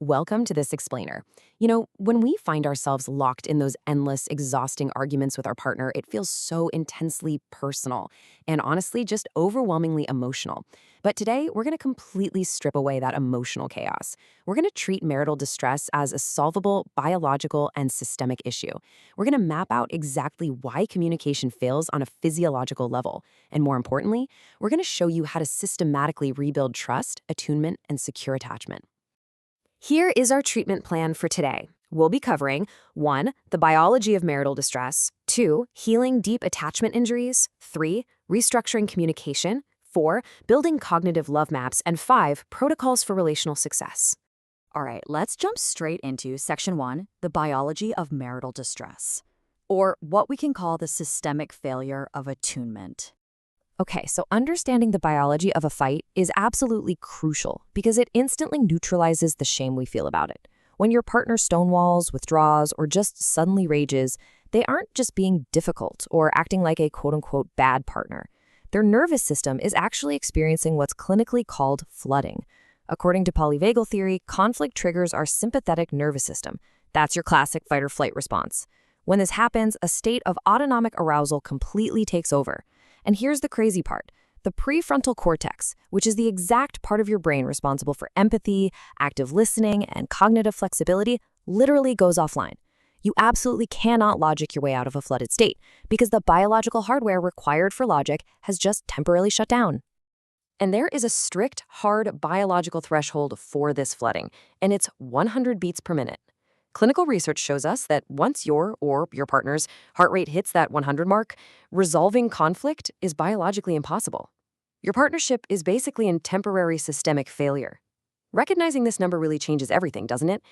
Welcome to this explainer. When we find ourselves locked in those endless, exhausting arguments with our partner, it feels so intensely personal and honestly just overwhelmingly emotional. But today, we're going to completely strip away that emotional chaos. We're going to treat marital distress as a solvable biological and systemic issue. We're going to map out exactly why communication fails on a physiological level. And more importantly, we're going to show you how to systematically rebuild trust, attunement, and secure attachment. Here is our treatment plan for today. We'll be covering 1. The biology of marital distress, 2. Healing deep attachment injuries, 3. Restructuring communication, 4. Building cognitive love maps, and 5. Protocols for relational success. All right, let's jump straight into Section 1, the biology of marital distress, or what we can call the systemic failure of attunement. Okay, so understanding the biology of a fight is absolutely crucial because it instantly neutralizes the shame we feel about it. When your partner stonewalls, withdraws, or just suddenly rages, they aren't just being difficult or acting like a quote-unquote bad partner. Their nervous system is actually experiencing what's clinically called flooding. According to Polyvagal Theory, conflict triggers our sympathetic nervous system. That's your classic fight-or-flight response. When this happens, a state of autonomic arousal completely takes over. And here's the crazy part. The prefrontal cortex, which is the exact part of your brain responsible for empathy, active listening, and cognitive flexibility, literally goes offline. You absolutely cannot logic your way out of a flooded state because the biological hardware required for logic has just temporarily shut down. And there is a strict, hard biological threshold for this flooding, and it's 100 beats per minute. Clinical research shows us that once your or your partner's heart rate hits that 100 mark, resolving conflict is biologically impossible. Your partnership is basically in temporary systemic failure. Recognizing this number really changes everything, doesn't it?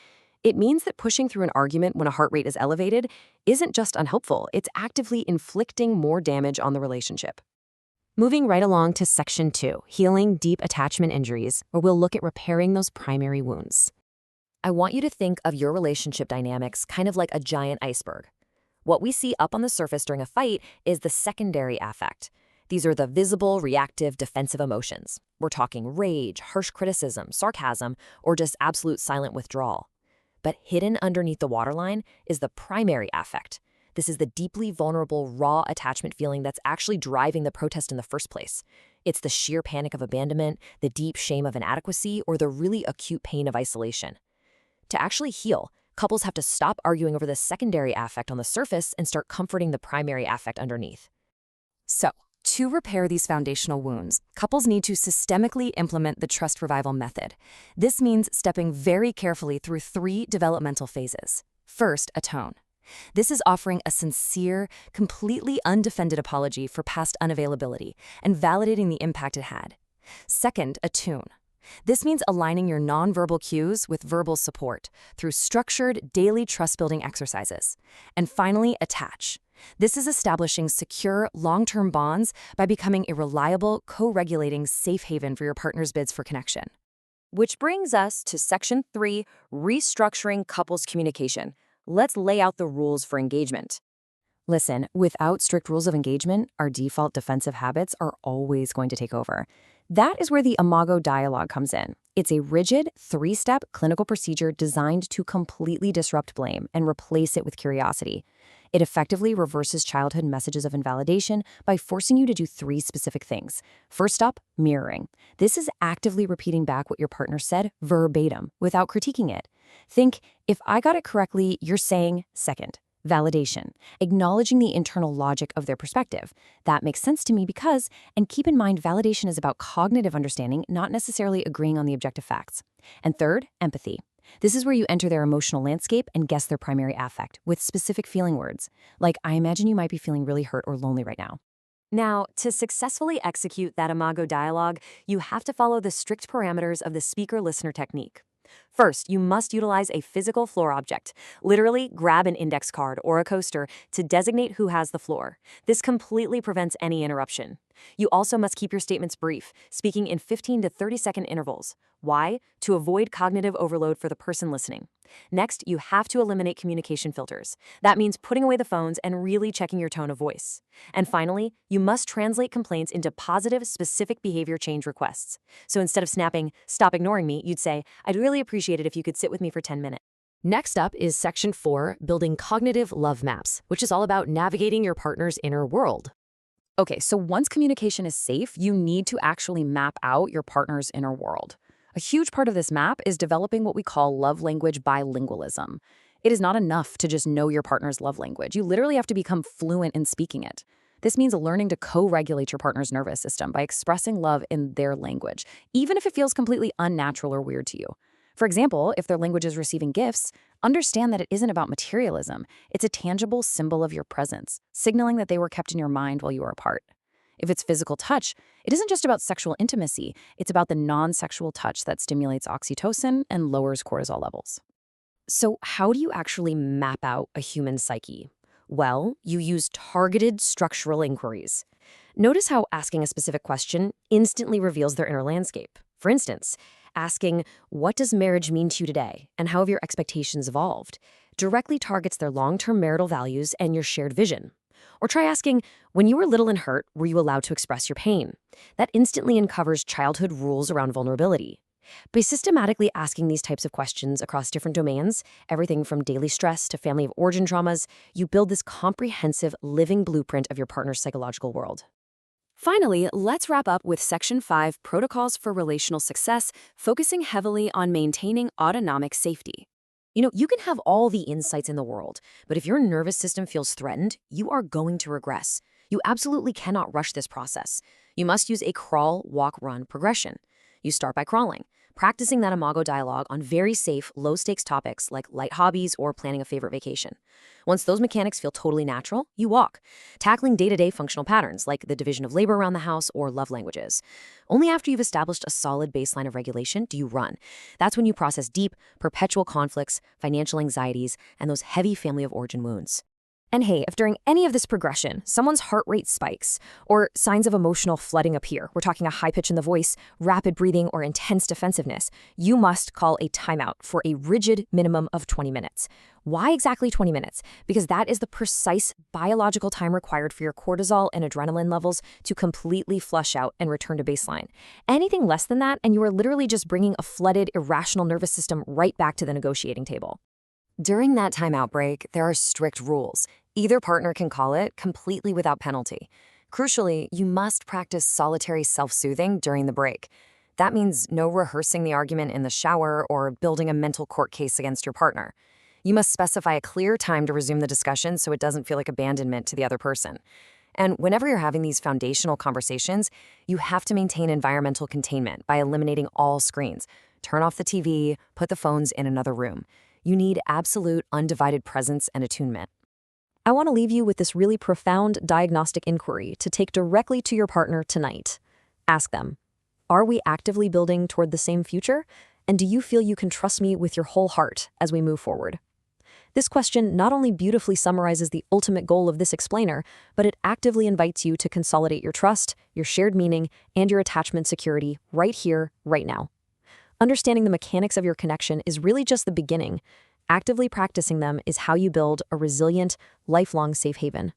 It means that pushing through an argument when a heart rate is elevated isn't just unhelpful, it's actively inflicting more damage on the relationship. Moving right along to Section 2, Healing Deep Attachment Injuries, where we'll look at repairing those primary wounds. I want you to think of your relationship dynamics kind of like a giant iceberg. What we see up on the surface during a fight is the secondary affect. These are the visible, reactive, defensive emotions. We're talking rage, harsh criticism, sarcasm, or just absolute silent withdrawal. But hidden underneath the waterline is the primary affect. This is the deeply vulnerable, raw attachment feeling that's actually driving the protest in the first place. It's the sheer panic of abandonment, the deep shame of inadequacy, or the really acute pain of isolation. To actually heal, couples have to stop arguing over the secondary affect on the surface and start comforting the primary affect underneath. So, to repair these foundational wounds, couples need to systemically implement the trust revival method. This means stepping very carefully through 3 developmental phases. First, atone. This is offering a sincere, completely undefended apology for past unavailability and validating the impact it had. Second, attune. This means aligning your nonverbal cues with verbal support through structured, daily trust-building exercises. And finally, attach. This is establishing secure, long-term bonds by becoming a reliable, co-regulating safe haven for your partner's bids for connection. Which brings us to Section 3, Restructuring Couples Communication. Let's lay out the rules for engagement. Listen, without strict rules of engagement, our default defensive habits are always going to take over. That is where the Imago Dialogue comes in. It's a rigid, 3-step clinical procedure designed to completely disrupt blame and replace it with curiosity. It effectively reverses childhood messages of invalidation by forcing you to do 3 specific things. First up, mirroring. This is actively repeating back what your partner said verbatim without critiquing it. Think, if I got it correctly, you're saying second. Validation, acknowledging the internal logic of their perspective. That makes sense to me because, and keep in mind, validation is about cognitive understanding, not necessarily agreeing on the objective facts. And third, empathy. This is where you enter their emotional landscape and guess their primary affect with specific feeling words, like, I imagine you might be feeling really hurt or lonely right now. Now, to successfully execute that Imago Dialogue, you have to follow the strict parameters of the speaker-listener technique. First, you must utilize a physical floor object. Literally, grab an index card or a coaster to designate who has the floor. This completely prevents any interruption. You also must keep your statements brief, speaking in 15 to 30-second intervals. Why? To avoid cognitive overload for the person listening. Next, you have to eliminate communication filters. That means putting away the phones and really checking your tone of voice. And finally, you must translate complaints into positive, specific behavior change requests. So instead of snapping, "Stop ignoring me," you'd say, "I'd really appreciate appreciate it if you could sit with me for 10 minutes. Next up is Section 4, Building Cognitive Love Maps, which is all about navigating your partner's inner world. Okay, so once communication is safe, you need to actually map out your partner's inner world. A huge part of this map is developing what we call love language bilingualism. It is not enough to just know your partner's love language. You literally have to become fluent in speaking it. This means learning to co-regulate your partner's nervous system by expressing love in their language, even if it feels completely unnatural or weird to you. For example, if their language is receiving gifts, understand that it isn't about materialism. It's a tangible symbol of your presence, signaling that they were kept in your mind while you were apart. If it's physical touch, it isn't just about sexual intimacy. It's about the non-sexual touch that stimulates oxytocin and lowers cortisol levels. So how do you actually map out a human psyche? Well, you use targeted structural inquiries. Notice how asking a specific question instantly reveals their inner landscape. For instance, asking, "What does marriage mean to you today, and how have your expectations evolved?" directly targets their long-term marital values and your shared vision. Or try asking, "When you were little and hurt, were you allowed to express your pain?" That instantly uncovers childhood rules around vulnerability. By systematically asking these types of questions across different domains, everything from daily stress to family of origin traumas, you build this comprehensive living blueprint of your partner's psychological world. Finally, let's wrap up with Section 5, Protocols for Relational Success, focusing heavily on maintaining autonomic safety. You can have all the insights in the world, but if your nervous system feels threatened, you are going to regress. You absolutely cannot rush this process. You must use a crawl, walk, run progression. You start by crawling, practicing that Imago Dialogue on very safe, low-stakes topics like light hobbies or planning a favorite vacation. Once those mechanics feel totally natural, you walk, tackling day-to-day functional patterns like the division of labor around the house or love languages. Only after you've established a solid baseline of regulation do you run. That's when you process deep, perpetual conflicts, financial anxieties, and those heavy family of origin wounds. And hey, if during any of this progression, someone's heart rate spikes, or signs of emotional flooding appear, we're talking a high pitch in the voice, rapid breathing, or intense defensiveness, you must call a timeout for a rigid minimum of 20 minutes. Why exactly 20 minutes? Because that is the precise biological time required for your cortisol and adrenaline levels to completely flush out and return to baseline. Anything less than that, and you are literally just bringing a flooded, irrational nervous system right back to the negotiating table. During that timeout break, there are strict rules. Either partner can call it completely without penalty. Crucially, you must practice solitary self-soothing during the break. That means no rehearsing the argument in the shower or building a mental court case against your partner. You must specify a clear time to resume the discussion so it doesn't feel like abandonment to the other person. And whenever you're having these foundational conversations, you have to maintain environmental containment by eliminating all screens. Turn off the TV, put the phones in another room. You need absolute, undivided presence and attunement. I want to leave you with this really profound diagnostic inquiry to take directly to your partner tonight. Ask them, are we actively building toward the same future? And do you feel you can trust me with your whole heart as we move forward? This question not only beautifully summarizes the ultimate goal of this explainer, but it actively invites you to consolidate your trust, your shared meaning, and your attachment security right here, right now. Understanding the mechanics of your connection is really just the beginning. Actively practicing them is how you build a resilient, lifelong safe haven.